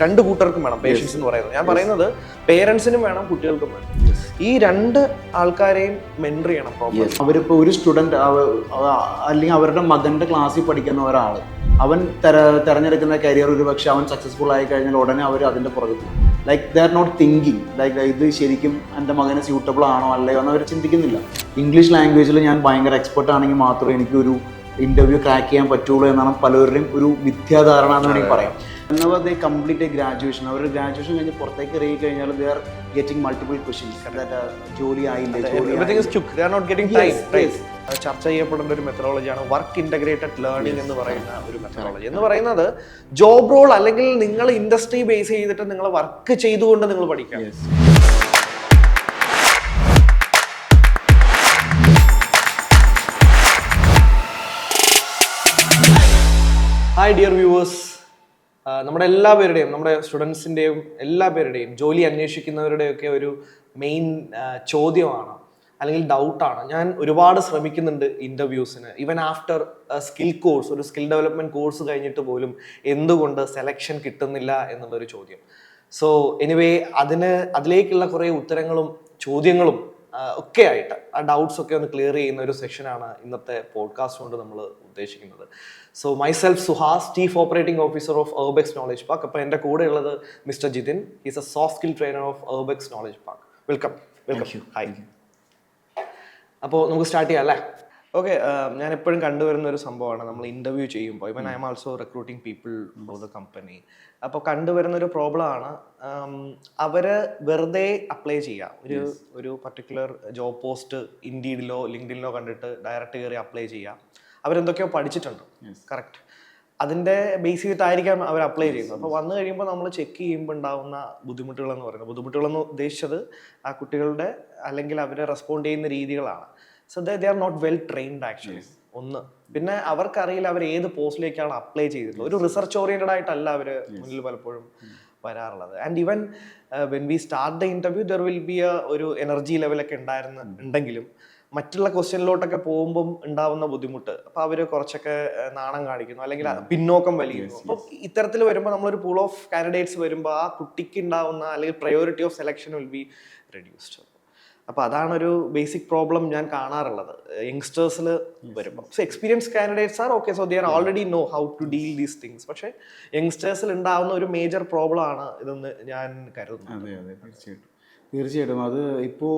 രണ്ട് കൂട്ടർക്കും വേണം പേഷ്യൻസ് എന്ന് പറയുന്നത്. ഞാൻ പറയുന്നത് പേരൻസിനും വേണം, കുട്ടികൾക്കും വേണം. ഈ രണ്ട് ആൾക്കാരെയും മെന്റർ ചെയ്യണം പ്രോപ്പർ. അവരിപ്പോൾ ഒരു സ്റ്റുഡൻറ് അല്ലെങ്കിൽ അവരുടെ മകന്റെ ക്ലാസ്സിൽ പഠിക്കുന്ന ഒരാൾ അവൻ തിരഞ്ഞെടുക്കുന്ന കരിയർ ഒരു പക്ഷെ അവൻ സക്സസ്ഫുൾ ആയി കഴിഞ്ഞാൽ ഉടനെ അവർ അതിന്റെ പുറകെ like they are not thinking like ഇത് ശരിക്കും എൻ്റെ മകന് സ്യൂട്ടബിൾ ആണോ അല്ലയോ എന്ന് അവർ ചിന്തിക്കുന്നില്ല. ഇംഗ്ലീഷ് ലാംഗ്വേജിൽ ഞാൻ ഭയങ്കര എക്സ്പെർട്ട് ആണെങ്കിൽ മാത്രമേ എനിക്കൊരു ഇന്റർവ്യൂ ക്രാക്ക് ചെയ്യാൻ പറ്റുള്ളൂ എന്നാണ് പലരുടെയും ഒരു മിഥ്യാധാരണ എന്ന് വേണമെങ്കിൽ പറയാം. Whenever they complete a graduation, അവർ ഗ്രാജുവേഷൻ കഴിഞ്ഞ് പുറത്തേക്ക് ഇറങ്ങി കഴിഞ്ഞാൽ they are getting multiple questions that ജോലി ആയില്ലേ, everything is took, they are not getting time. ചർച്ച ചെയ്യപ്പെടേണ്ട ഒരു മെത്തഡോളജിയാണ് വർക്ക് ഇന്റഗ്രേറ്റഡ് ലേണിംഗ് എന്ന് പറയുന്ന ഒരു മെത്തഡോളജി. എന്ന് പറയുന്നത് ജോബ് റോൾ അല്ലെങ്കിൽ നിങ്ങൾ ഇൻഡസ്ട്രി ബേസ് ചെയ്തിട്ട് നിങ്ങൾ വർക്ക് ചെയ്തുകൊണ്ട് നിങ്ങൾ പഠിക്കാം. ഹായ് ഡിയർ വ്യൂവേഴ്സ്, നമ്മുടെ എല്ലാവരുടെയും, നമ്മുടെ സ്റ്റുഡൻസിൻ്റെയും എല്ലാ പേരുടെയും ജോലി അന്വേഷിക്കുന്നവരുടെയൊക്കെ ഒരു മെയിൻ ചോദ്യമാണ് അല്ലെങ്കിൽ ഡൗട്ടാണ്. ഞാൻ ഒരുപാട് ശ്രമിക്കുന്നുണ്ട് ഇൻ്റർവ്യൂസിന്, ഈവൻ ആഫ്റ്റർ സ്കിൽ കോഴ്സ്, ഒരു സ്കിൽ ഡെവലപ്മെൻറ്റ് കോഴ്സ് കഴിഞ്ഞിട്ട് പോലും എന്തുകൊണ്ട് സെലക്ഷൻ കിട്ടുന്നില്ല എന്നുള്ളൊരു ചോദ്യം. സോ എനിവേ അതിലേക്കുള്ള കുറേ ഉത്തരങ്ങളും ചോദ്യങ്ങളും ഒക്കെ ആയിട്ട് ആ ഡൗട്ട്സ് ഒക്കെ ഒന്ന് ക്ലിയർ ചെയ്യുന്ന ഒരു സെഷനാണ് ഇന്നത്തെ പോഡ്കാസ്റ്റ് കൊണ്ട് നമ്മൾ ഉദ്ദേശിക്കുന്നത്. So myself Suhas, chief operating officer of Erbex knowledge park. അപ്പോൾ എൻ്റെ കൂടെ ഉള്ളത് mister Jithin, is a soft skill trainer of Erbex knowledge park. Welcome. Hi. അപ്പോൾ നമുക്ക് സ്റ്റാർട്ട് ചെയ്യാം അല്ലേ? ഓക്കെ. ഞാൻ എപ്പോഴും കണ്ടുവരുന്ന ഒരു സംഭവമാണ് നമ്മൾ ഇൻ്റർവ്യൂ ചെയ്യുമ്പോൾ, ഇവൻ I M also recruiting people for the company. അപ്പോൾ കണ്ടുവരുന്ന ഒരു പ്രോബ്ലമാണ് അവർ വെറുതെ അപ്ലൈ ചെയ്യുക. ഒരു പർട്ടിക്കുലർ ജോബ് പോസ്റ്റ് ഇൻഡീഡിലോ ലിങ്ക്ഡിനിലോ കണ്ടിട്ട് ഡയറക്റ്റ് കയറി അപ്ലൈ ചെയ്യുക. അവരെന്തൊക്കെയോ പഠിച്ചിട്ടുണ്ട്, കറക്റ്റ്, അതിൻ്റെ ബേസ് ചെയ്തിട്ടായിരിക്കാം അവർ അപ്ലൈ ചെയ്യുന്നത്. അപ്പോൾ വന്നു കഴിയുമ്പോൾ നമ്മൾ ചെക്ക് ചെയ്യുമ്പോൾ ഉണ്ടാകുന്ന ബുദ്ധിമുട്ടുകളെന്ന് പറയുന്നത്, ബുദ്ധിമുട്ടുകളെന്ന് ഉദ്ദേശിച്ചത് ആ കുട്ടികളുടെ അല്ലെങ്കിൽ അവരെ റെസ്പോണ്ട് ചെയ്യുന്ന രീതികളാണ്. So they are not well trained actually. ഒന്ന്, പിന്നെ അവർക്കറിയില്ല അവർ ഏത് പോസ്റ്റിലേക്കാണ് അപ്ലൈ ചെയ്തിട്ടുള്ളത്. ഒരു റിസർച്ച് ഓറിയന്റഡ് ആയിട്ടല്ല അവർ മുന്നിൽ പലപ്പോഴും വരാറുള്ളത്. And even when we start the interview there will be ഒരു എനർജി ലെവലൊക്കെ ഉണ്ടെങ്കിലും മറ്റുള്ള ക്വസ്റ്റ്യനിലോട്ടൊക്കെ പോകുമ്പം ഉണ്ടാവുന്ന ബുദ്ധിമുട്ട്, അപ്പോൾ അവർ കുറച്ചൊക്കെ നാണം കാണിക്കുന്നു അല്ലെങ്കിൽ പിന്നോക്കം വലിയുന്നു. അപ്പോൾ ഇത്തരത്തിൽ വരുമ്പോൾ നമ്മളൊരു പൂൾ ഓഫ് കാൻഡിഡേറ്റ്സ് വരുമ്പോൾ ആ കുട്ടിക്ക് ഉണ്ടാവുന്ന അല്ലെങ്കിൽ priority of selection will be reduced. അപ്പോൾ അതാണൊരു ബേസിക് പ്രോബ്ലം ഞാൻ കാണാറുള്ളത് യങ്സ്റ്റേഴ്സിൽ വരുമ്പോൾ. So experience candidates are okay, so they are already know how to deal these things. പക്ഷേ യങ്സ്റ്റേഴ്സിൽ ഉണ്ടാവുന്ന ഒരു മേജർ പ്രോബ്ലം ആണ് ഇതെന്ന് ഞാൻ കരുതുന്നു. തീർച്ചയായിട്ടും അത് ഇപ്പോൾ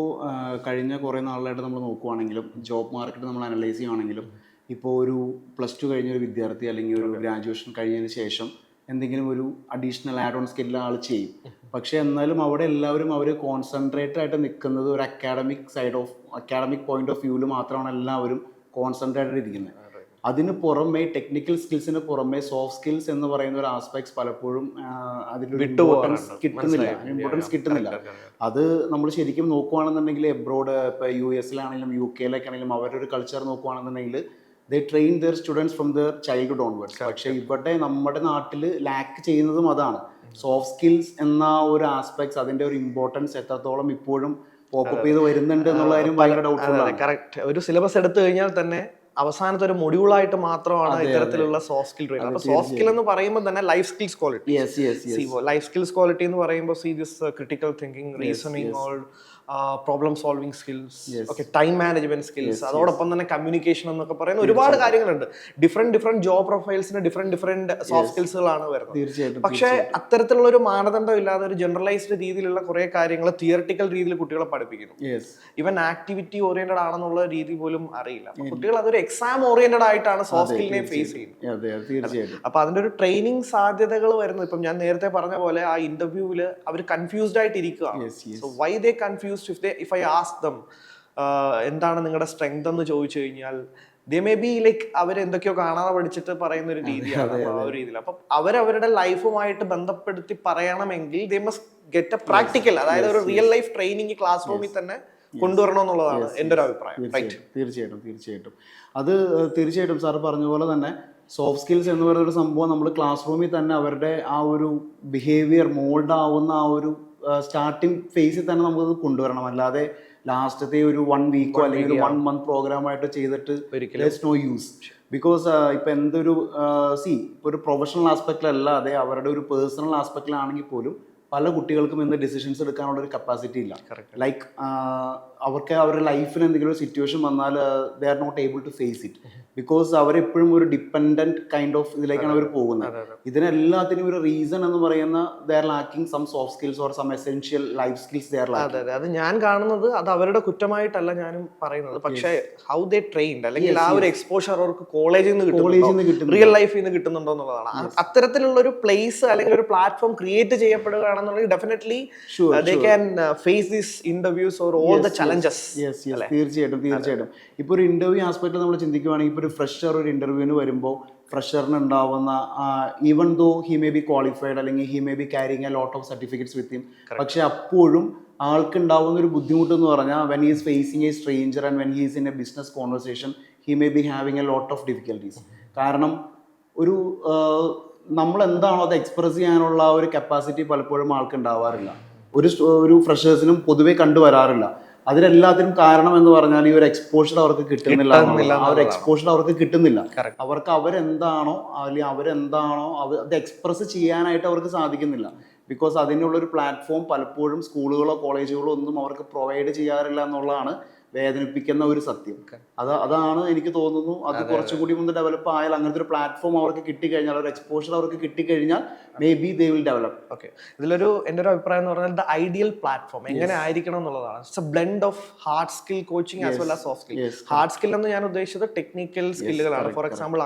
കഴിഞ്ഞ കുറേ നാളായിട്ട് നമ്മൾ നോക്കുവാണെങ്കിലും ജോബ് മാർക്കറ്റ് നമ്മൾ അനലൈസ് ചെയ്യുവാണെങ്കിലും ഇപ്പോൾ ഒരു +2 കഴിഞ്ഞൊരു വിദ്യാർത്ഥി അല്ലെങ്കിൽ ഒരു ഗ്രാജുവേഷൻ കഴിഞ്ഞതിന് ശേഷം എന്തെങ്കിലും ഒരു അഡീഷണൽ ആഡ് ഓൺ സ്കില്ല് ആൾ ചെയ്യും. പക്ഷേ എന്നാലും അവിടെ എല്ലാവരും അവർ കോൺസെൻട്രേറ്റഡ് ആയിട്ട് നിൽക്കുന്നത് ഒരു അക്കാഡമിക് പോയിന്റ് ഓഫ് വ്യൂവിൽ മാത്രമാണ് എല്ലാവരും കോൺസെൻട്രേറ്റഡ് ഇരിക്കുന്നത്. അതിന് പുറമെ ടെക്നിക്കൽ സ്കിൽസിന് പുറമെ സോഫ്റ്റ് സ്കിൽസ് എന്ന് പറയുന്ന ഒരു ആസ്പെക്ട്സ് പലപ്പോഴും അതിൻ്റെ ഇമ്പോർട്ടൻസ് കിട്ടുന്നില്ല. അത് നമ്മൾ ശരിക്കും നോക്കുകയാണെന്നുണ്ടെങ്കിൽ എബ്രോഡ്, ഇപ്പോൾ US-ലാണെങ്കിലും UK-യിലൊക്കെ ആണെങ്കിലും അവരുടെ ഒരു കൾച്ചർ നോക്കുകയാണെന്നുണ്ടെങ്കിൽ they train their students from their childhood onwards. പക്ഷേ ഇവിടെ നമ്മുടെ നാട്ടിൽ ലാക്ക് ചെയ്യുന്നതും അതാണ്. സോഫ്റ്റ് സ്കിൽസ് എന്ന ഒരു ആസ്പെക്ട്സ്, അതിൻ്റെ ഒരു ഇമ്പോർട്ടൻസ് എത്രത്തോളം ഇപ്പോഴും പോപ്പപ്പ് ചെയ്ത് വരുന്നുണ്ട് എന്നുള്ള കാര്യം ഭയങ്കര ഡൗട്ട്ഫുള്ളാണ്. കറക്റ്റ്. ഒരു സിലബസ് എടുത്തു കഴിഞ്ഞാൽ തന്നെ അവസാനത്തെ ഒരു മൊഡ്യൂളായിട്ട് മാത്രമാണ് ഇത്തരത്തിലുള്ള സോഫ്റ്റ് സ്കിൽ ട്രെയിനിങ്. അപ്പോൾ സോഫ്റ്റ് സ്കിൽ എന്ന് പറയുമ്പോൾ തന്നെ life skills quality. Life skills quality എന്ന് പറയുമ്പോൾ critical thinking, reasoning, all problem solving skills, okay, time management skills, അതോടൊപ്പം തന്നെ കമ്മ്യൂണിക്കേഷൻ എന്നൊക്കെ പറയുന്ന ഒരുപാട് കാര്യങ്ങളുണ്ട്. ഡിഫറെന്റ് ജോബ് പ്രൊഫൈൽസിന് ഡിഫറെന്റ് സോഫ്റ്റ് സ്കിൽസുകളാണ് വരുന്നത്. പക്ഷേ അത്തരത്തിലുള്ള ഒരു മാനദണ്ഡം ഇല്ലാതെ ഒരു ജനറലൈസ്ഡ് രീതിയിലുള്ള കുറെ കാര്യങ്ങൾ തിയറിറ്റിക്കൽ രീതിയിൽ കുട്ടികളെ പഠിപ്പിക്കുന്നു. ഈവൻ ആക്ടിവിറ്റി ഓറിയന്റഡ് ആണെന്നുള്ള രീതി പോലും അറിയില്ല. കുട്ടികൾ അതൊരു എക്സാം ഓറിയന്റഡ് ആയിട്ടാണ് സോഫ്റ്റ് സ്കില്ലിനെ ഫേസ് ചെയ്യുന്നത്. അപ്പൊ അതിന്റെ ഒരു ട്രെയിനിങ് സാധ്യതകൾ വരുന്നത്, ഇപ്പം ഞാൻ നേരത്തെ പറഞ്ഞ പോലെ ആ ഇന്റർവ്യൂവില് അവർ കൺഫ്യൂസ്ഡ് ആയിട്ട് ഇരിക്കുകയാണ്. So why they confused? If I ask them എന്താണ് നിങ്ങളുടെ സ്ട്രെങ്ത് എന്ന് ചോദിച്ചു കഴിഞ്ഞാൽ ദേ മേ ബി ലൈക്ക് അവർ എന്തൊക്കെയോ കാണാതെ പഠിച്ചിട്ട് പറയുന്ന ഒരു രീതിയാണ്. ആ ഒരു രീതിയിൽ അപ്പം അവരവരുടെ ലൈഫുമായിട്ട് ബന്ധപ്പെടുത്തി പറയണമെങ്കിൽ they must get A practical, അതായത് ഒരു റിയൽ ലൈഫ് ട്രെയിനിങ് ക്ലാസ് റൂമിൽ തന്നെ കൊണ്ടുവരണം എന്നുള്ളതാണ് എൻ്റെ ഒരു അഭിപ്രായം. തീർച്ചയായിട്ടും അത് തീർച്ചയായിട്ടും സാർ പറഞ്ഞ പോലെ തന്നെ സോഫ്റ്റ് സ്കിൽസ് എന്ന് പറയുന്ന ഒരു സംഭവം നമ്മൾ ക്ലാസ് റൂമിൽ തന്നെ അവരുടെ ആ ഒരു ബിഹേവിയർ മോൾഡ് ആവുന്ന ആ ഒരു സ്റ്റാർട്ടിങ് ഫേസിൽ തന്നെ നമുക്കത് കൊണ്ടുവരണം. അല്ലാതെ ലാസ്റ്റത്തെ ഒരു 1 വീക്കോ അല്ലെങ്കിൽ ഒരു 1 മന്ത് പ്രോഗ്രാമായിട്ട് ചെയ്തിട്ട് നോ യൂസ്. ബിക്കോസ് ഇപ്പൊ എന്തൊരു ഇപ്പൊ ഒരു പ്രൊഫഷണൽ ആസ്പെക്റ്റിലല്ലാതെ അവരുടെ ഒരു പേഴ്സണൽ ആസ്പെക്റ്റിലാണെങ്കിൽ പോലും പല കുട്ടികൾക്കും ഇന്ന് ഡിസിഷൻസ് എടുക്കാനുള്ള ഒരു കപ്പാസിറ്റി ഇല്ല. ലൈക്ക് അവർക്ക് അവരുടെ ലൈഫിൽ എന്തെങ്കിലും ഒരു സിറ്റുവേഷൻ വന്നാൽ they are not able to face it. Because അവരെപ്പോഴും ഒരു ഡിപ്പെൻഡന്റ് കൈൻഡ് ഓഫ് ഇതിലേക്കാണ് അവർ പോകുന്നത്. ഇതിനെല്ലാത്തിനും ഒരു റീസൺ എന്ന് പറയുന്ന they are lacking some soft skills or some essential life skills they are lacking. അതെ, അത് ഞാൻ കാണുന്നത് അത് അവരുടെ കുറ്റമായിട്ടല്ല ഞാനും പറയുന്നത്. പക്ഷേ ഹൗ ദേ ട്രെയിൻഡ് അല്ലെങ്കിൽ ആ ഒരു എക്സ്പോഷർ അവർക്ക് കോളേജിൽ നിന്ന് കിട്ടുന്നുണ്ടോ, റിയൽ ലൈഫിൽ നിന്ന് കിട്ടുന്നുണ്ടോ എന്നുള്ളതാണ്. അത്തരത്തിലുള്ള ഒരു പ്ലേസ് അല്ലെങ്കിൽ ഒരു പ്ലാറ്റ്ഫോം ക്രിയേറ്റ് ചെയ്യപ്പെടുകയാണെന്നുണ്ടെങ്കിൽ definitely they can face this interviews or all the challenges. തീർച്ചയായിട്ടും. ഇപ്പൊ ഒരു ഇന്റർവ്യൂ ആസ്പെക്ട് നമ്മൾ ചിന്തിക്കുകയാണെങ്കിൽ ഇപ്പൊ ഒരു ഫ്രഷർ ഒരു ഇന്റർവ്യൂവിന് വരുമ്പോൾ ഫ്രഷറിന് ഉണ്ടാവുന്ന even though he may be qualified അല്ലെങ്കിൽ he may be carrying a lot of certificates with him, പക്ഷെ അപ്പോഴും ആൾക്ക് ഉണ്ടാവുന്ന ഒരു ബുദ്ധിമുട്ട് എന്ന് പറഞ്ഞാൽ when he is facing a stranger and when he is in a business conversation he may be having a lot of difficulties. കാരണം ഒരു നമ്മൾ എന്താണോ അത് എക്സ്പ്രസ് ചെയ്യാനുള്ള ഒരു കപ്പാസിറ്റി പലപ്പോഴും ആൾക്ക് ഉണ്ടാവാറില്ല. ഒരു ഫ്രഷേഴ്സിനും പൊതുവെ കണ്ടുവരാറില്ല. അതിനെല്ലാത്തിനും കാരണം എന്ന് പറഞ്ഞാൽ ഈ ഒരു എക്സ്പോഷർ അവർക്ക് കിട്ടുന്നില്ല. ആ ഒരു എക്സ്പോഷർ അവർക്ക് കിട്ടുന്നില്ല. അവർക്ക് അവരെന്താണോ അത് എക്സ്പ്രസ് ചെയ്യാനായിട്ട് അവർക്ക് സാധിക്കുന്നില്ല. ബിക്കോസ് അതിനുള്ളൊരു പ്ലാറ്റ്ഫോം പലപ്പോഴും സ്കൂളുകളോ കോളേജുകളോ ഒന്നും അവർക്ക് പ്രൊവൈഡ് ചെയ്യാറില്ല എന്നുള്ളതാണ് വേദനിപ്പിക്കുന്ന ഒരു സത്യം. അതാണ് എനിക്ക് തോന്നുന്നു. അത് കുറച്ചുകൂടി ഒന്ന് ഡെവലപ്പ് ആയാൽ അങ്ങനത്തെ ഒരു പ്ലാറ്റ്ഫോം അവർക്ക് കിട്ടിക്കഴിഞ്ഞാൽ ഒരു എക്സ്പോഷർ അവർക്ക് കിട്ടിക്കഴിഞ്ഞാൽ may be they will develop. Okay, ഇതിലൊരു എൻ്റെ ഒരു അഭിപ്രായം എന്ന് പറഞ്ഞാൽ ദ ഐഡിയൽ പ്ലാറ്റ്ഫോം എങ്ങനെ ആയിരിക്കണം എന്നുള്ളതാണ്. It's a blend of hard skill coaching as well as soft skill. Hard skill എന്ന് ഞാൻ ഉദ്ദേശിച്ചത് ടെക്നിക്കൽ സ്കില്ലുകളാണ്. ഫോർ എക്സാമ്പിൾ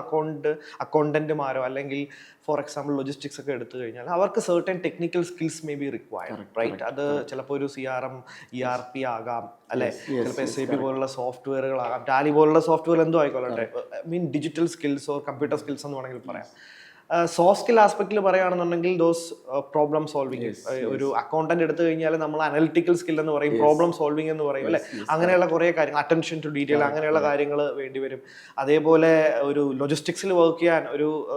അക്കൗണ്ടന്റുമാരോ അല്ലെങ്കിൽ ഫോർ എക്സാമ്പിൾ ലോജിസ്റ്റിക്സ് ഒക്കെ എടുത്തു കഴിഞ്ഞാൽ അവർക്ക് certain technical skills may be required, right? അത് ചിലപ്പോൾ ഒരു CRM ERP ആകാം, അല്ലെ? ചിലപ്പോൾ SAP പോലുള്ള സോഫ്റ്റ്വെയറുകളാകാം, ടാലി പോലുള്ള സോഫ്റ്റ്വെയർ എന്തോ ആയിക്കോട്ടെ. Digital skills or computer skills എന്ന് വേണമെങ്കിൽ പറയാം. സോഫ്റ്റ് സ്കിൽ ആസ്പെക്റ്റിൽ പറയുകയാണെന്നുണ്ടെങ്കിൽ ദോസ് പ്രോബ്ലം സോൾവിങ്. ഒരു അക്കൗണ്ടന്റ് എടുത്തു കഴിഞ്ഞാൽ നമ്മൾ അനലിറ്റിക്കൽ സ്കിൽ എന്ന് പറയും, പ്രോബ്ലം സോൾവിങ് എന്ന് പറയും, അല്ലെ? അങ്ങനെയുള്ള കുറേ കാര്യങ്ങൾ, അറ്റൻഷൻ ടു ഡീറ്റെയിൽ, അങ്ങനെയുള്ള കാര്യങ്ങൾ വേണ്ടിവരും. അതേപോലെ ഒരു ലോജിസ്റ്റിക്സിൽ വർക്ക് ചെയ്യാൻ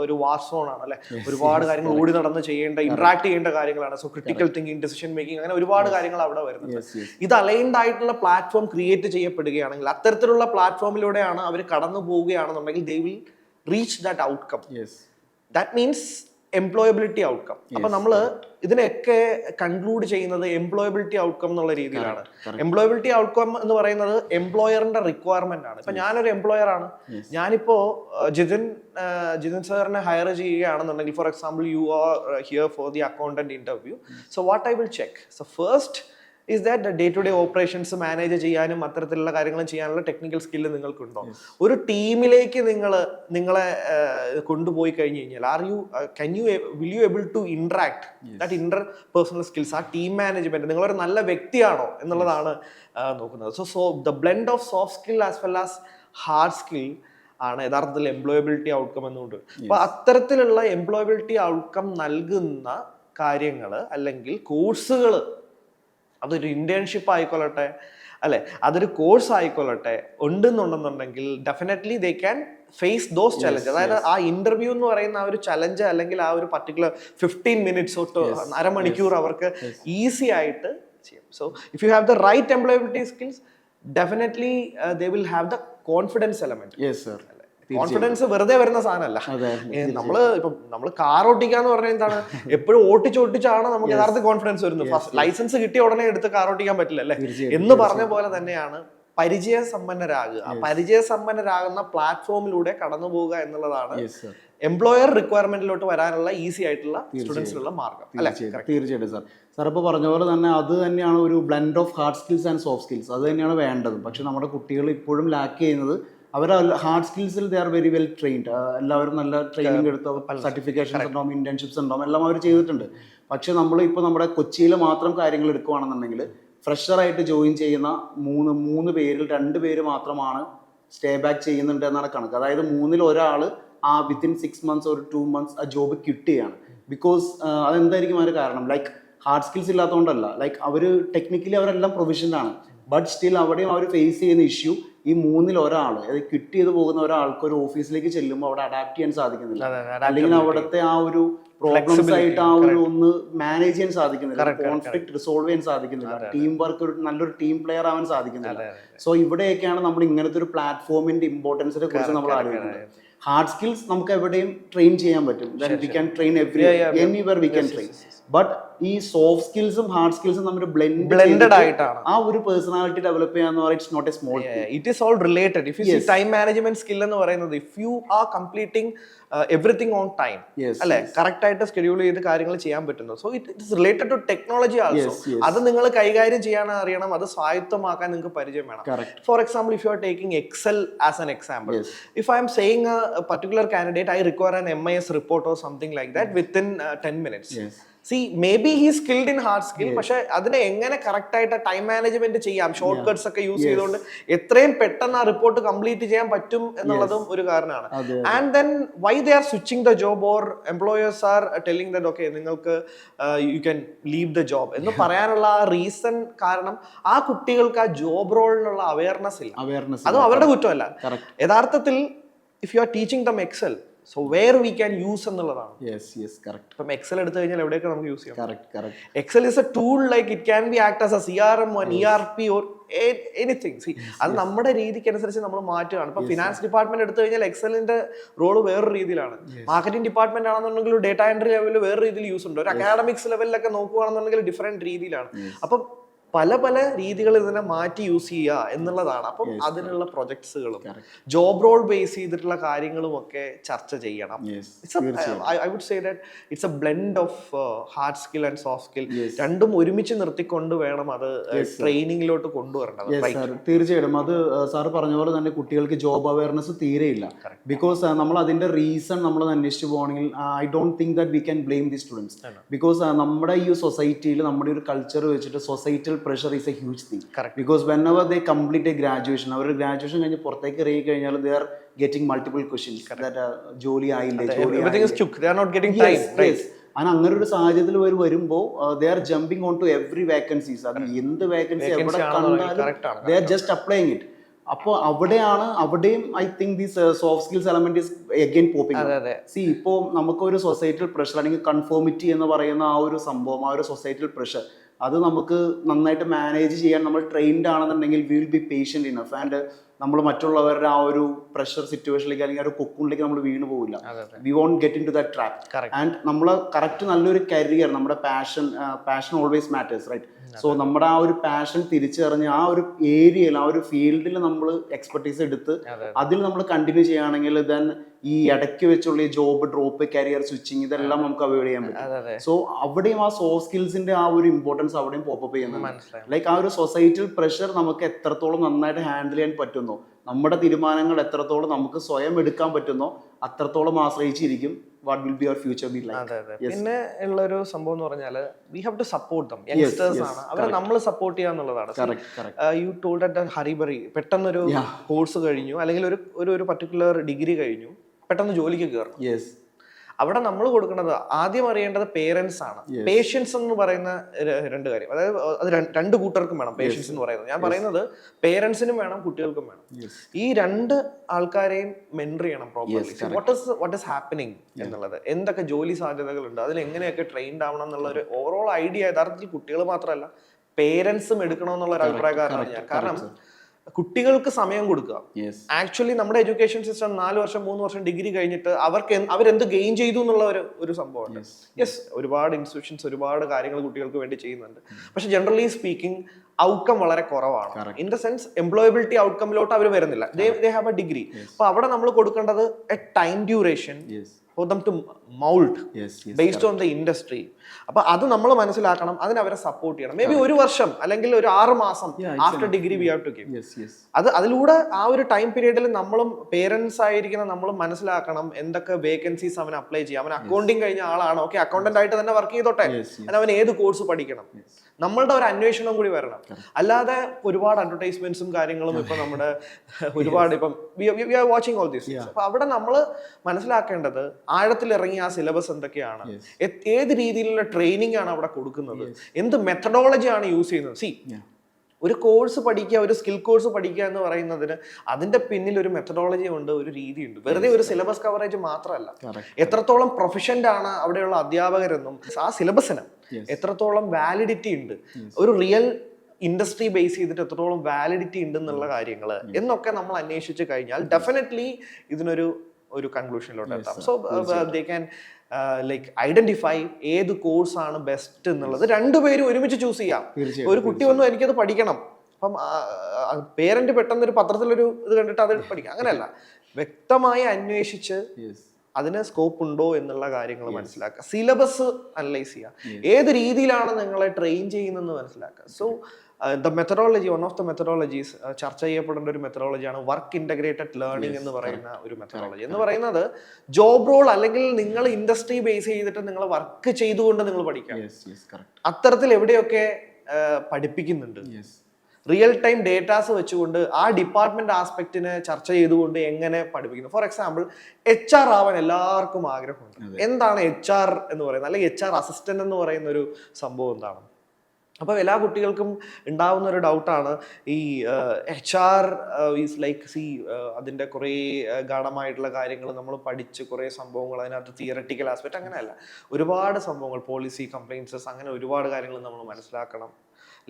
ഒരു വാർ സോൺ ആണ്, അല്ലെ? ഒരുപാട് കാര്യങ്ങൾ ഓടി നടന്ന് ചെയ്യേണ്ട, ഇന്ററാക്ട് ചെയ്യേണ്ട കാര്യങ്ങളാണ്. So critical thinking, decision making, അങ്ങനെ ഒരുപാട് കാര്യങ്ങൾ അവിടെ വരുന്നുണ്ട്. ഇത് അലൈൻഡ് ആയിട്ടുള്ള പ്ലാറ്റ്ഫോം ക്രിയേറ്റ് ചെയ്യപ്പെടുകയാണെങ്കിൽ, അത്തരത്തിലുള്ള പ്ലാറ്റ്ഫോമിലൂടെയാണ് അവർ കടന്നു പോവുകയാണെന്നുണ്ടെങ്കിൽ they will reach that outcome. That means employability outcome. അപ്പൊ നമ്മൾ ഇതിനെയൊക്കെ കൺക്ലൂഡ് ചെയ്യുന്നത് എംപ്ലോയബിലിറ്റി ഔട്ട്കം എന്നുള്ള രീതിയിലാണ്. എംപ്ലോയബിലിറ്റി ഔട്ട്കം എന്ന് പറയുന്നത് എംപ്ലോയറിന്റെ റിക്വയർമെന്റ് ആണ്. ഇപ്പൊ ഞാനൊരു എംപ്ലോയർ ആണ്. ഞാനിപ്പോ ജിതിൻ സാറിനെ ഹയർ ചെയ്യുകയാണെന്നുണ്ടെങ്കിൽ, for example you are here for the accountant interview. So what I will check, so first is that the day-to-day operations manage ചെയ്യാനും അത്തരത്തിലുള്ള കാര്യങ്ങളും ചെയ്യാനുള്ള ടെക്നിക്കൽ സ്കില്ല് നിങ്ങൾക്കുണ്ടോ? ഒരു ടീമിലേക്ക് നിങ്ങളെ കൊണ്ടുപോയി കഴിഞ്ഞു കഴിഞ്ഞാൽ will you able to interact, that interpersonal skills, ആ ടീം മാനേജ്മെന്റ്, നിങ്ങളൊരു നല്ല വ്യക്തിയാണോ എന്നുള്ളതാണ് നോക്കുന്നത്. So the blend of soft skill as well as hard skill ആണ് യഥാർത്ഥത്തിൽ എംപ്ലോയബിലിറ്റി ഔട്ട്കം എന്നുകൊണ്ട്. അപ്പൊ അത്തരത്തിലുള്ള എംപ്ലോയബിലിറ്റി ഔട്ട്കം നൽകുന്ന കാര്യങ്ങൾ അല്ലെങ്കിൽ കോഴ്സുകൾ, അതൊരു ഇന്റേൺഷിപ്പ് ആയിക്കൊള്ളട്ടെ, അല്ലെ, അതൊരു കോഴ്സ് ആയിക്കൊള്ളട്ടെ, ഉണ്ടെന്നുണ്ടെന്നുണ്ടെങ്കിൽ definitely they can face those challenge. അതായത് ആ ഇന്റർവ്യൂ എന്ന് പറയുന്ന ആ ഒരു ചലഞ്ച് അല്ലെങ്കിൽ ആ ഒരു പർട്ടിക്കുലർ 15 minutes തൊട്ട് അരമണിക്കൂർ അവർക്ക് ഈസി ആയിട്ട് ചെയ്യും. So if you have the right employability skills, definitely they will have the confidence element. Confidence വെറുതെ വരുന്ന സാധനമല്ല. നമ്മൾ കാർ ഓട്ടിക്കാന്ന് പറഞ്ഞാൽ എന്താണ്, എപ്പോഴും ഓട്ടിച്ചാണ് നമുക്ക് യഥാർത്ഥ കോൺഫിഡൻസ് വരുന്നത്. ഫസ്റ്റ് ലൈസൻസ് കിട്ടിയ ഉടനെ എടുത്ത് കാർ ഓട്ടിക്കാൻ പറ്റില്ല, അല്ലെ? എന്ന് പറഞ്ഞ പോലെ തന്നെയാണ് പരിചയസമ്പന്നരാകുക. ആ പരിചയസമ്പന്നരാകുന്ന പ്ലാറ്റ്ഫോമിലൂടെ കടന്നു പോവുക എന്നുള്ളതാണ് എംപ്ലോയർ റിക്വയർമെന്റിലോട്ട് വരാനുള്ള ഈസി ആയിട്ടുള്ള സ്റ്റുഡൻസിനുള്ള മാർഗം, അല്ലെ? തീർച്ചയായിട്ടും സാർ ഇപ്പോൾ പറഞ്ഞ പോലെ തന്നെ അത് തന്നെയാണ് ഒരു blend of hard skills and soft skills. അത് തന്നെയാണ് വേണ്ടത്. പക്ഷെ നമ്മുടെ കുട്ടികൾ ഇപ്പോഴും ലാക്ക് ചെയ്യുന്നത്, അവർ ഹാർഡ് സ്കിൽസിൽ they are very well trained. എല്ലാവരും നല്ല ട്രെയിനിങ് എടുത്ത് സർട്ടിഫിക്കേഷൻസ് ഉണ്ടാവും, ഇന്റേൺഷിപ്സ് ഉണ്ടാവും, എല്ലാം അവർ ചെയ്തിട്ടുണ്ട്. പക്ഷെ നമ്മൾ ഇപ്പോൾ നമ്മുടെ കൊച്ചിയിൽ മാത്രം കാര്യങ്ങൾ എടുക്കുകയാണെന്നുണ്ടെങ്കിൽ ഫ്രഷറായിട്ട് ജോയിൻ ചെയ്യുന്ന മൂന്ന് പേരിൽ 2 പേര് മാത്രമാണ് സ്റ്റേ ബാക്ക് ചെയ്യുന്നുണ്ട് എന്നാണ് കണക്ക്. അതായത് 3-ൽ ഒരാൾ ആ വിത്തിൻ 6 months or 2 months ആ ജോബ് കിട്ടുകയാണ്. ബിക്കോസ് അതെന്തായിരിക്കും അതിന് കാരണം? ലൈക്ക് ഹാർഡ് സ്കിൽസ് ഇല്ലാത്തതുകൊണ്ടല്ല, ലൈക്ക് അവർ ടെക്നിക്കലി അവരെല്ലാം പ്രൊഫഷണലാണ്. ബട്ട് സ്റ്റിൽ അവിടെയും അവർ ഫേസ് ചെയ്യുന്ന ഇഷ്യൂ, ഈ 3-ൽ ഒരാൾ, അതായത് കിട്ടിയത് പോകുന്ന ഒരാൾക്ക് ഒരു ഓഫീസിലേക്ക് ചെല്ലുമ്പോൾ അവിടെ അഡാപ്റ്റ് ചെയ്യാൻ സാധിക്കുന്നില്ല. അല്ലെങ്കിൽ അവിടുത്തെ ആ ഒരു പ്രോബ്ലംസ് ആയിട്ട് ആ ഒരു ഒന്ന് മാനേജ് ചെയ്യാൻ സാധിക്കുന്നില്ല, കോൺഫ്ലിക്ട് റിസോൾവ് ചെയ്യാൻ സാധിക്കുന്നില്ല, ടീം വർക്ക് ഒരു നല്ലൊരു ടീം പ്ലെയർ ആവാൻ സാധിക്കുന്നില്ല. സോ ഇവിടെയൊക്കെയാണ് നമ്മൾ ഇങ്ങനത്തെ ഒരു പ്ലാറ്റ്ഫോമിന്റെ ഇമ്പോർട്ടൻസിനെ കുറിച്ച് നമ്മൾ ആലോചിക്കുന്നത്. ഹാർഡ് സ്കിൽസ് നമുക്ക് എവിടെയും ട്രെയിൻ ചെയ്യാൻ പറ്റും, we can train anywhere we can train. But ഈ സോഫ്റ്റ് സ്കിൽസും ഹാർഡ് സ്കിൽസും നമ്മൾ ബ്ലെൻഡഡ് ആയിട്ടാണ് ആ ഒരു പേഴ്സണാലിറ്റി ഡെവലപ്പ് ചെയ്യാന്ന് പറയുന്നത് it's not a small. It is all related. If you see time management skill എന്ന് പറയുന്നത്, if you are completing everything on time, അല്ലെ, കറക്റ്റ് ആയിട്ട് ഷെഡ്യൂൾ ചെയ്ത് കാര്യങ്ങൾ ചെയ്യാൻ പറ്റുന്നു. So it is related to technology also. അത് നിങ്ങൾ കൈകാര്യം ചെയ്യാൻ അറിയണം, അത് സ്വായത്തമാക്കാൻ നിങ്ങൾക്ക് പരിചയം വേണം. For example, if you are taking Excel as an example, if I am saying a particular candidate, I require an MIS report or something like that within 10 minutes. See, maybe he is skilled in hard skill, പക്ഷെ അതിനെ എങ്ങനെ correct ആയിട്ട് time management ചെയ്യാം, short cuts ഒക്കെ use ചെയ്തുകൊണ്ട് എത്രയും പെട്ടെന്ന് ആ റിപ്പോർട്ട് കംപ്ലീറ്റ് ചെയ്യാൻ പറ്റും എന്നുള്ളതും ഒരു കാരണമാണ്. And then why they are switching the job, or employers are telling that okay നിങ്ങൾക്ക് you can leave the job എന്ന് പറയാനുള്ള ആ റീസൺ കാരണം ആ കുട്ടികൾക്ക് ആ ജോബ് റോളിനുള്ള അവയർനെസ് ഇല്ല. അതും അവരുടെ കുറ്റമല്ല. യഥാർത്ഥത്തിൽ if you are teaching them Excel, so where we can use എന്നുള്ളതാണ്. ഇപ്പം എക്സൽ എടുത്തു കഴിഞ്ഞാൽ എവിടെയൊക്കെ നമുക്ക് യൂസ് ചെയ്യാം. Excel is a tool, like it can be act as a CRM, ERP or anything. See, അത് നമ്മുടെ രീതിക്ക് അനുസരിച്ച് നമ്മൾ മാറ്റുകയാണ്. ഇപ്പൊ ഫിനാൻസ് ഡിപ്പാർട്ട്മെന്റ് എടുത്തു കഴിഞ്ഞാൽ എക്സലിന്റെ റോള് വേറൊരു രീതിയിലാണ്. മാർക്കറ്റിംഗ് ഡിപ്പാർട്ട്മെന്റ് ആണെന്നുണ്ടെങ്കിൽ ഡേറ്റ എൻട്രി ലെവലിൽ വേറെ രീതിയിൽ യൂസ് ഉണ്ട്. ഒരു അക്കാഡമിക്സ് ലെവലിലൊക്കെ നോക്കുകയാണെന്നുണ്ടെങ്കിൽ ഡിഫറെന്റ് രീതിയിലാണ്. അപ്പം പല പല രീതികൾ ഇതിനെ മാറ്റി യൂസ് ചെയ്യുക എന്നുള്ളതാണ്. അപ്പം അതിനുള്ള പ്രൊജക്ട്സുകളും ജോബ് റോൾ ബേസ് ചെയ്തിട്ടുള്ള കാര്യങ്ങളും ഒക്കെ ചർച്ച ചെയ്യണം. I would say that it's a blend of hard skill and soft skill. രണ്ടും ഒരുമിച്ച് നിർത്തിക്കൊണ്ട് വേണം അത് ട്രെയിനിങ്ങിലോട്ട് കൊണ്ടുവരേണ്ടത്. തീർച്ചയായിട്ടും അത് സാറ് പറഞ്ഞ പോലെ തന്നെ കുട്ടികൾക്ക് ജോബ് അവയർനെസ് തീരെയില്ല. ബിക്കോസ് നമ്മൾ അതിന്റെ റീസൺ നമ്മൾ അന്വേഷിച്ച് പോകണമെങ്കിൽ I don't think that we can blame the students. Because നമ്മുടെ ഈ സൊസൈറ്റിയിൽ നമ്മുടെ ഒരു കൾച്ചർ വെച്ചിട്ട് societal pressure is a huge thing. Correct. Because whenever they complete a graduation, അവർ ഗ്രാജുവേഷൻ കഴിഞ്ഞ് പുറത്തേക്ക് ഇറങ്ങി കഴിഞ്ഞാൽ they are getting multiple questions. That ജോലി ആയില്ലേ, everything is took, they are not getting time. Right. അങ്ങനെ ഒരു സാഹചര്യത്തിൽ വരുമ്പോൾ they are jumping onto every vacancies. അത് എന്ത് വേക്കൻസി എവിടെ കണ്ടാലും they are just applying it. അപ്പോൾ അവിടെയും I think this soft skills element is again popping. C, ഇപ്പോൾ നമുക്കൊരു സൊസൈറ്റൽ പ്രഷർ അല്ലെങ്കിൽ കൺഫോമിറ്റി എന്ന് പറയുന്ന ആ ഒരു സംഭവം, ആ ഒരു സൊസൈറ്റൽ പ്രഷർ, അത് നമുക്ക് നന്നായിട്ട് മാനേജ് ചെയ്യാൻ നമ്മൾ ട്രെയിൻഡ് ആണെന്നുണ്ടെങ്കിൽ we will be patient enough. And നമ്മൾ മറ്റുള്ളവരുടെ ആ ഒരു പ്രഷർ സിറ്റുവേഷനിലേക്ക് അല്ലെങ്കിൽ ആ ഒരു കൊക്കൂണിലേക്ക് നമ്മൾ വീണ് പോകില്ല. We won't get in to that trap. And നമ്മൾ കറക്റ്റ് നല്ലൊരു കരിയർ, നമ്മുടെ passion always matters, right? So നമ്മുടെ ആ ഒരു പാഷൻ തിരിച്ചറിഞ്ഞ് ആ ഒരു ഏരിയയിൽ, ആ ഒരു ഫീൽഡിൽ നമ്മൾ എക്സ്പെർട്ടീസ് എടുത്ത് അതിൽ നമ്മൾ കണ്ടിന്യൂ ചെയ്യുകയാണെങ്കിൽ ദെൻ ഈ ഇടയ്ക്ക് വെച്ചുള്ള ഈ ജോബ് ഡ്രോപ്പ്, കരിയർ സ്വിച്ചിങ്, ഇതെല്ലാം നമുക്ക് അവോയ്ഡ് ചെയ്യാൻ പറ്റും. സോ അവിടെയും ആ സോഫ്റ്റ് സ്കിൽസിന്റെ ആ ഒരു ഇമ്പോർട്ടൻസ് അവിടെയും പോപ്പപ്പ് ചെയ്യുന്നുണ്ട്. ലൈക്ക് ആ ഒരു സൊസൈറ്റൽ പ്രഷർ നമുക്ക് എത്രത്തോളം നന്നായിട്ട് ഹാൻഡിൽ ചെയ്യാൻ പറ്റുന്നോ, നമ്മുടെ തീരുമാനങ്ങൾ എത്രത്തോളം നമുക്ക് സ്വയം എടുക്കാൻ പറ്റുന്നോ അത്രത്തോളം ആശ്രയിച്ചിരിക്കും what will be our future be like. പിന്നെ ഉള്ളൊരു സംഭവം എന്ന് പറഞ്ഞാൽ we have to support them. Youngsters ആണ്, അവരെ നമ്മൾ സപ്പോർട്ട് ചെയ്യുക എന്നുള്ളതാണ്. യു ടോൾഡ് ദാറ്റ് ഹറിബറി പെട്ടെന്നൊരു കോഴ്സ് കഴിഞ്ഞു അല്ലെങ്കിൽ ഒരു പർട്ടിക്കുലർ ഡിഗ്രി കഴിഞ്ഞു, പെട്ടെന്ന് ജോലിക്ക് കയറണം. അവിടെ നമ്മൾ കൊടുക്കുന്നത് ആദ്യം അറിയേണ്ടത് പേരൻസ് ആണ്. പേഷ്യൻസ് എന്ന് പറയുന്ന രണ്ട് കാര്യം, അതായത് അത് രണ്ട് കൂട്ടർക്കും വേണം പേഷ്യൻസ് എന്ന് പറയുന്നത്. ഞാൻ പറയുന്നത് പേരൻസിനും വേണം, കുട്ടികൾക്കും വേണം. ഈ രണ്ട് ആൾക്കാരെയും മെന്റർ ചെയ്യണം പ്രോപ്പർലി. വാട്ട് ഈസ് ഹാപ്പനിങ് എന്നുള്ളത്, എന്തൊക്കെ ജോലി സാധ്യതകളുണ്ട്, അതിൽ എങ്ങനെയൊക്കെ ട്രെയിൻഡ് ആവണം എന്നുള്ള ഒരു ഓവറോൾ ഐഡിയ യഥാർത്ഥത്തിൽ കുട്ടികൾ മാത്രമല്ല പേരൻസും എടുക്കണമെന്നുള്ള ഒരു അഭിപ്രായക്കാരനാണ് ഞാൻ. കാരണം കുട്ടികൾക്ക് സമയം കൊടുക്കുക. ആക്ച്വലി നമ്മുടെ എഡ്യൂക്കേഷൻ സിസ്റ്റം 4 വർഷം 3 വർഷം ഡിഗ്രി കഴിഞ്ഞിട്ട് അവരെന്ത് ഗെയിൻ ചെയ്തു എന്നുള്ള ഒരു സംഭവമുണ്ട്. യെസ്, ഒരുപാട് ഇൻസ്റ്റിറ്റ്യൂഷൻസ് ഒരുപാട് കാര്യങ്ങൾ കുട്ടികൾക്ക് വേണ്ടി ചെയ്യുന്നുണ്ട്. പക്ഷെ ജനറലി സ്പീക്കിംഗ് ഔട്ട്കം വളരെ കുറവാണ്. ഇൻ ദ സെൻസ് എംപ്ലോയബിലിറ്റി ഔട്ട്കമിലോട്ട് അവർ വരുന്നില്ല. They have A degree. അപ്പൊ അവിടെ നമ്മൾ കൊടുക്കേണ്ടത് A time duration for them to mold based on the industry. അപ്പൊ അത് നമ്മൾ മനസ്സിലാക്കണം, അതിന് അവരെ സപ്പോർട്ട് ചെയ്യണം. മേ ബി 1 വർഷം അല്ലെങ്കിൽ ഒരു 6 മാസം after degree we have to give. അതിലൂടെ ആ ഒരു ടൈം പീരീഡിൽ നമ്മളും പേരൻസ് ആയിരിക്കുന്ന നമ്മളും മനസ്സിലാക്കണം എന്തൊക്കെ വേക്കൻസീസ് അവൻ അപ്ലൈ ചെയ്യാം. അവൻ അക്കൗണ്ടിങ് കഴിഞ്ഞ ആളാണ്, ഓക്കെ, അക്കൗണ്ടന്റ് ആയിട്ട് തന്നെ വർക്ക് ചെയ്തോട്ടെ, അവൻ ഏത് കോഴ്സ് പഠിക്കണം, നമ്മളുടെ ഒരു അന്വേഷണം കൂടി വരണം. അല്ലാതെ ഒരുപാട് അഡ്വർടൈസ്മെന്റ്സും കാര്യങ്ങളും ഇപ്പൊ നമ്മുടെ ഒരുപാട് ഇപ്പം we are watching all these. അപ്പൊ അവിടെ നമ്മൾ മനസ്സിലാക്കേണ്ടത് ആഴത്തിൽ ഇറങ്ങി ആ സിലബസ് എന്തൊക്കെയാണ്, ഏത് രീതിയിലുള്ള ട്രെയിനിങ് ആണ് അവിടെ കൊടുക്കുന്നത്, എന്ത് മെത്തഡോളജി ആണ് യൂസ് ചെയ്യുന്നത്. സി, ഒരു കോഴ്സ് പഠിക്കുക, ഒരു സ്കിൽ കോഴ്സ് പഠിക്കുക എന്ന് പറയുന്നതിന് അതിന്റെ പിന്നിൽ ഒരു മെത്തഡോളജി ഉണ്ട്, ഒരു രീതിയുണ്ട്. വെറുതെ ഒരു സിലബസ് കവറേജ് മാത്രമല്ല, എത്രത്തോളം പ്രൊഫഷൻ്റ് ആണ് അവിടെയുള്ള അധ്യാപകരെന്നും ആ സിലബസിന് എത്രത്തോളം വാലിഡിറ്റി ഉണ്ട്, ഒരു റിയൽ ഇൻഡസ്ട്രി ബേസ് ചെയ്തിട്ട് എത്രത്തോളം വാലിഡിറ്റി ഉണ്ടെന്നുള്ള കാര്യങ്ങൾ എന്നൊക്കെ നമ്മൾ അന്വേഷിച്ച് കഴിഞ്ഞാൽ ഡെഫിനറ്റ്ലി ഇതിനൊരു കൺക്ലൂഷനിലോട്ട് എത്താം. So they can like identify ഏത് കോഴ്സാണ് ബെസ്റ്റ് എന്നുള്ളത് രണ്ടുപേരും ഒരുമിച്ച് ചൂസ് ചെയ്യാം. ഒരു കുട്ടി വന്നു എനിക്കത് പഠിക്കണം, അപ്പം പേരന്റ് പെട്ടെന്ന് ഒരു പത്രത്തിലൊരു ഇത് കണ്ടിട്ട് അത് പഠിക്കാം, അങ്ങനെയല്ല. വ്യക്തമായി അന്വേഷിച്ച് അതിന് സ്കോപ്പ് ഉണ്ടോ എന്നുള്ള കാര്യങ്ങൾ മനസ്സിലാക്കുക, സിലബസ് അനലൈസ് ചെയ്യുക, ഏത് രീതിയിലാണ് നിങ്ങളെ ട്രെയിൻ ചെയ്യുന്നതെന്ന് മനസ്സിലാക്കുക. So the methodology, one of the methodologies ചർച്ച ചെയ്യപ്പെടേണ്ട ഒരു മെത്തഡോളജിയാണ് വർക്ക് ഇൻ്റഗ്രേറ്റഡ് ലേണിംഗ് എന്ന് പറയുന്ന ഒരു മെത്തഡോളജി. എന്ന് പറയുന്നത് ജോബ് റോൾ അല്ലെങ്കിൽ നിങ്ങൾ ഇൻഡസ്ട്രി ബേസ് ചെയ്തിട്ട് നിങ്ങൾ വർക്ക് ചെയ്തുകൊണ്ട് നിങ്ങൾ പഠിക്കാം. അത്തരത്തിൽ എവിടെയൊക്കെ പഠിപ്പിക്കുന്നുണ്ട്, റിയൽ ടൈം ഡേറ്റാസ് വെച്ചുകൊണ്ട് ആ ഡിപ്പാർട്ട്മെന്റ് ആസ്പെക്റ്റിനെ ചർച്ച ചെയ്തുകൊണ്ട് എങ്ങനെ പഠിപ്പിക്കുന്നു. ഫോർ എക്സാമ്പിൾ, HR ആവാൻ എല്ലാവർക്കും ആഗ്രഹമുണ്ട്. എന്താണ് HR എന്ന് പറയുന്നത്, അല്ലെങ്കിൽ HR അസിസ്റ്റന്റ് എന്ന് പറയുന്ന ഒരു സംഭവം എന്താണ്? അപ്പോൾ എല്ലാ കുട്ടികൾക്കും ഉണ്ടാവുന്ന ഒരു ഡൗട്ടാണ് ഈ HR ഈസ് ലൈക്ക് അതിൻ്റെ കുറേ ഗാഢമായിട്ടുള്ള കാര്യങ്ങൾ നമ്മൾ പഠിച്ച് കുറേ സംഭവങ്ങൾ അതിനകത്ത് തിയററ്റിക്കൽ ആസ്പെക്റ്റ് അങ്ങനെയല്ല, ഒരുപാട് സംഭവങ്ങൾ, പോളിസി കംപ്ലയിൻസസ്, അങ്ങനെ ഒരുപാട് കാര്യങ്ങൾ നമ്മൾ മനസ്സിലാക്കണം,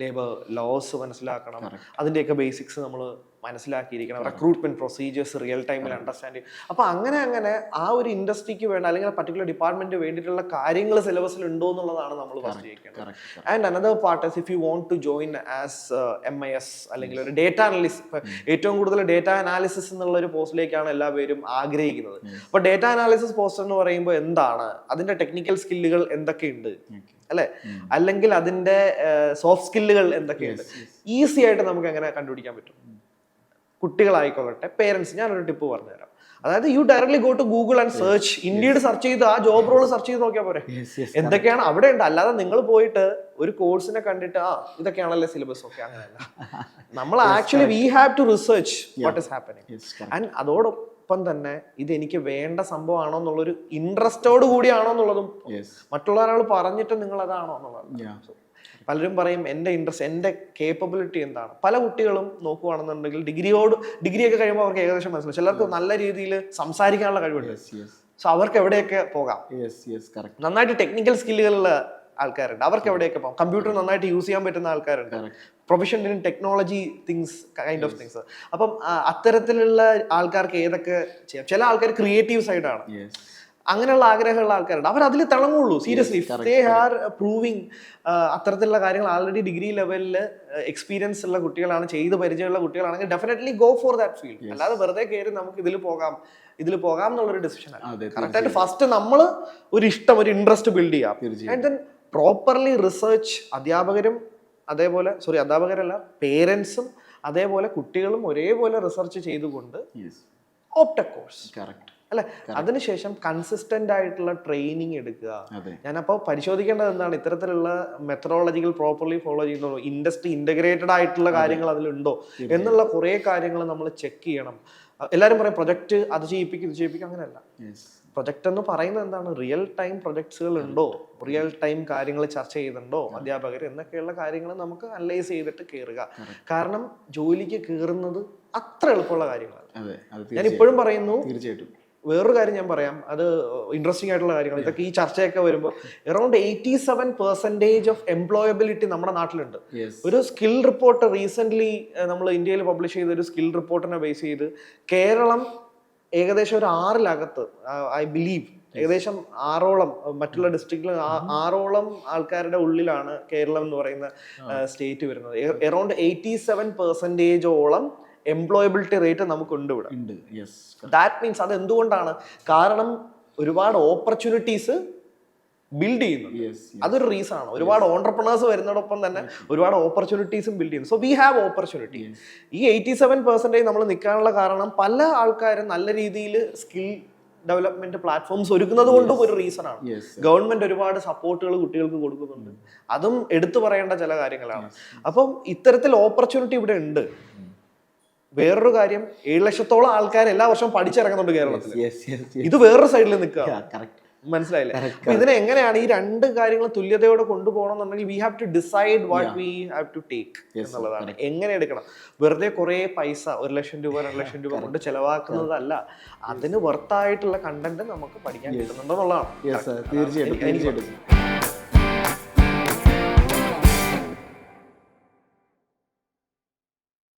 ലേബർ ലോസ് മനസ്സിലാക്കണം, അതിൻ്റെയൊക്കെ ബേസിക്സ് നമ്മൾ മനസ്സിലാക്കിയിരിക്കണം, റിക്രൂട്ട്മെന്റ് പ്രൊസീജിയേഴ്സ് റിയൽ ടൈമിൽ അണ്ടർസ്റ്റാൻഡ് ചെയ്യും. അപ്പോൾ അങ്ങനെ ആ ഒരു ഇൻഡസ്ട്രിക്ക് വേണ്ട അല്ലെങ്കിൽ പർട്ടിക്കുലർ ഡിപ്പാർട്ട്മെന്റ് വേണ്ടിയിട്ടുള്ള കാര്യങ്ങൾ സിലബസിൽ ഉണ്ടോ എന്നുള്ളതാണ് നമ്മൾ ഫസ്റ്റ് ചെയ്യേണ്ടത്. And another part if you want to join as MIS അല്ലെങ്കിൽ ഒരു ഡേറ്റ അനലിസ്റ്റ്, ഏറ്റവും കൂടുതൽ ഡേറ്റ അനാലിസിസ് എന്നുള്ള ഒരു പോസ്റ്റിലേക്കാണ് എല്ലാവരും ആഗ്രഹിക്കുന്നത്. അപ്പോൾ ഡേറ്റ അനാലിസിസ് പോസ്റ്റ് എന്ന് പറയുമ്പോൾ എന്താണ്, അതിന്റെ ടെക്നിക്കൽ സ്കില്ലുകൾ എന്തൊക്കെയുണ്ട് അല്ലെ, അല്ലെങ്കിൽ അതിന്റെ സോഫ്റ്റ് സ്കില്ലുകൾ എന്തൊക്കെയുണ്ട്, ഈസി ആയിട്ട് നമുക്ക് എങ്ങനെ കണ്ടുപിടിക്കാൻ പറ്റും? കുട്ടികളായിക്കൊള്ളട്ടെ, പേരൻസ്, ഞാനൊരു ടിപ്പ് പറഞ്ഞുതരാം. അതായത് you directly go to Google and search, ഇന്ത്യയുടെ സെർച്ച് ചെയ്ത് ആ ജോബ് റോൾ സെർച്ച് ചെയ്ത് നോക്കിയാൽ പോരെ, എന്തൊക്കെയാണ് അവിടെ ഉണ്ട്. അല്ലാതെ നിങ്ങൾ പോയിട്ട് ഒരു കോഴ്സിനെ കണ്ടിട്ട് ഇതൊക്കെയാണല്ലേ സിലബസ്, ഒക്കെ അങ്ങനെയല്ല. നമ്മൾ actually we have to research what is happening. And അതോടൊപ്പം തന്നെ ഇത് എനിക്ക് വേണ്ട സംഭവമാണോ എന്നുള്ളൊരു ഇൻട്രസ്റ്റോട് കൂടിയാണോ എന്നുള്ളതും, മറ്റുള്ള ഒരാൾ പറഞ്ഞിട്ട് നിങ്ങൾ അതാണോ എന്നുള്ളത്. പലരും പറയും എൻ്റെ ഇൻട്രസ്റ്റ്, എൻ്റെ കേപ്പബിലിറ്റി എന്താണ്. പല കുട്ടികളും നോക്കുകയാണെന്നുണ്ടെങ്കിൽ ഡിഗ്രിയൊക്കെ കഴിയുമ്പോൾ അവർക്ക് ഏകദേശം മനസ്സിലാവും. ചിലർക്ക് നല്ല രീതിയിൽ സംസാരിക്കാനുള്ള കഴിവുണ്ട്, സോ അവർക്ക് എവിടെയൊക്കെ പോകാം. നന്നായിട്ട് ടെക്നിക്കൽ സ്കില്ലുകളുള്ള ആൾക്കാരുണ്ട്, അവർക്ക് എവിടെയൊക്കെ പോകാം. കമ്പ്യൂട്ടർ നന്നായിട്ട് യൂസ് ചെയ്യാൻ പറ്റുന്ന ആൾക്കാരുണ്ട്, professional in technology things, kind of things. അപ്പം അത്തരത്തിലുള്ള ആൾക്കാർക്ക് ഏതൊക്കെ ചെയ്യാം. ചില ആൾക്കാർ ക്രിയേറ്റീവ് സൈഡാണ്, അങ്ങനെയുള്ള ആഗ്രഹമുള്ള ആൾക്കാരുണ്ട്, അവർ അതിൽ തിളങ്ങുള്ളൂ. സീരിയസ്ലി ദേ ആർ പ്രൂവിങ് അത്തരത്തിലുള്ള കാര്യങ്ങൾ ആൾറെഡി ഡിഗ്രി ലെവലിൽ എക്സ്പീരിയൻസ് ഉള്ള കുട്ടികളാണ്, ചെയ്ത് പരിചയമുള്ള കുട്ടികളാണെങ്കിൽ definitely go for that field. അല്ലാതെ വെറുതെ കയറി നമുക്ക് ഇതിൽ പോകാം എന്നുള്ളൊരു ഡിസിഷൻ ആണ്. കറക്റ്റായിട്ട് ഫസ്റ്റ് നമ്മൾ ഒരു ഇഷ്ടം, ഒരു ഇൻട്രസ്റ്റ് ബിൽഡ് ചെയ്യാം. ആൻഡ് ദെൻ പ്രോപ്പർലി റിസർച്ച്, അധ്യാപകരല്ല പേരൻസും അതേപോലെ കുട്ടികളും ഒരേപോലെ റിസർച്ച് ചെയ്തുകൊണ്ട് ഓപ്റ്റ് എ കോഴ്സ് അല്ലെ. അതിനുശേഷം കൺസിസ്റ്റന്റ് ആയിട്ടുള്ള ട്രെയിനിങ് എടുക്കുക. ഞാനപ്പോൾ പരിശോധിക്കേണ്ടത് എന്താണ്, ഇത്തരത്തിലുള്ള മെത്തഡോളജികൾ പ്രോപ്പർലി ഫോളോ ചെയ്യുന്നോ, ഇൻഡസ്ട്രി ഇന്റഗ്രേറ്റഡ് ആയിട്ടുള്ള കാര്യങ്ങൾ അതിലുണ്ടോ എന്നുള്ള കുറേ കാര്യങ്ങൾ നമ്മൾ ചെക്ക് ചെയ്യണം. എല്ലാവരും പറയും പ്രൊജക്ട് അത് ചെയ്യിപ്പിക്കും ഇത് ചെയ്യിപ്പിക്കും, അങ്ങനെയല്ല. പ്രൊജക്ട് എന്ന് പറയുന്നത് എന്താണ്, റിയൽ ടൈം പ്രൊജക്ട്സുകൾ ഉണ്ടോ, റിയൽ ടൈം കാര്യങ്ങൾ ചർച്ച ചെയ്യുന്നുണ്ടോ അധ്യാപകർ എന്നൊക്കെയുള്ള കാര്യങ്ങൾ നമുക്ക് അനലൈസ് ചെയ്തിട്ട് കയറുക. കാരണം ജോലിക്ക് കയറുന്നത് അത്ര എളുപ്പമുള്ള കാര്യങ്ങളാണ്. ഞാൻ ഇപ്പോഴും പറയുന്നു, തീർച്ചയായിട്ടും വേറൊരു കാര്യം ഞാൻ പറയാം, അത് ഇൻട്രസ്റ്റിംഗ് ആയിട്ടുള്ള കാര്യങ്ങൾ. ഇതൊക്കെ ഈ ചർച്ചയൊക്കെ വരുമ്പോൾ അറൌണ്ട് 87% ഓഫ് എംപ്ലോയബിലിറ്റി നമ്മുടെ നാട്ടിലുണ്ട്. ഒരു സ്കിൽ റിപ്പോർട്ട് റീസെന്റ് നമ്മൾ ഇന്ത്യയിൽ പബ്ലിഷ് ചെയ്ത ഒരു സ്കിൽ റിപ്പോർട്ടിനെ ബേസ് ചെയ്ത് കേരളം ഏകദേശം ഒരു 6-ൽ ഐ ബിലീവ് ഏകദേശം 6ഓളം, മറ്റുള്ള ഡിസ്ട്രിക്റ്റിൽ 6ഓളം ആൾക്കാരുടെ ഉള്ളിലാണ് കേരളം എന്ന് പറയുന്ന സ്റ്റേറ്റ് വരുന്നത്. അറൌണ്ട് 87% എംപ്ലോയബിലിറ്റി റേറ്റ് നമുക്കുണ്ട് ഇവിടെ. ദാറ്റ് മീൻസ് അത് എന്തുകൊണ്ടാണ്, കാരണം ഒരുപാട് ഓപ്പർച്യൂണിറ്റീസ് ബിൽഡ് ചെയ്യുന്നു, അതൊരു റീസൺ ആണ്. ഒരുപാട് ഓൺടർപ്രണേഴ്സ് വരുന്നതോടൊപ്പം തന്നെ ഒരുപാട് ഓപ്പർച്യൂണിറ്റീസും ബിൽഡ് ചെയ്യുന്നു. So we have opportunity. ഈ 87% നമ്മൾ നിൽക്കാനുള്ള കാരണം പല ആൾക്കാരും നല്ല രീതിയിൽ സ്കിൽ ഡെവലപ്മെന്റ് പ്ലാറ്റ്ഫോംസ് ഒരുക്കുന്നത് കൊണ്ടും ഒരു റീസൺ ആണ്. ഗവൺമെന്റ് ഒരുപാട് സപ്പോർട്ടുകൾ കുട്ടികൾക്ക് കൊടുക്കുന്നുണ്ട്, അതും എടുത്തു പറയേണ്ട ചില കാര്യങ്ങളാണ്. അപ്പം ഇത്തരത്തിൽ ഓപ്പർച്യൂണിറ്റി ഇവിടെ ഉണ്ട്. വേറൊരു കാര്യം, 7 ലക്ഷത്തോളം ആൾക്കാർ എല്ലാ വർഷവും പഠിച്ചിറങ്ങുന്നുണ്ട് കേരളത്തിൽ. ഇത് വേറൊരു സൈഡിൽ നിൽക്കുക. മനസ്സിലായില്ലേ? അപ്പൊ ഇതിനെ എങ്ങനെയാണ് ഈ രണ്ട് കാര്യങ്ങൾ തുല്യതയോടെ കൊണ്ടുപോകണം എന്നുണ്ടെങ്കിൽ we have to decide what we have to take എന്നുള്ളതാണ്. എങ്ങനെ എടുക്കണം? വെറുതെ കുറെ പൈസ 1 ലക്ഷം രൂപ 2 ലക്ഷം രൂപ കൊണ്ട് ചെലവാക്കുന്നതല്ല, അതിന് വർത്തായിട്ടുള്ള കണ്ടന്റ് നമുക്ക് പഠിക്കാൻ കിട്ടുന്നുണ്ടെന്നുള്ളതാണ്. തീർച്ചയായിട്ടും.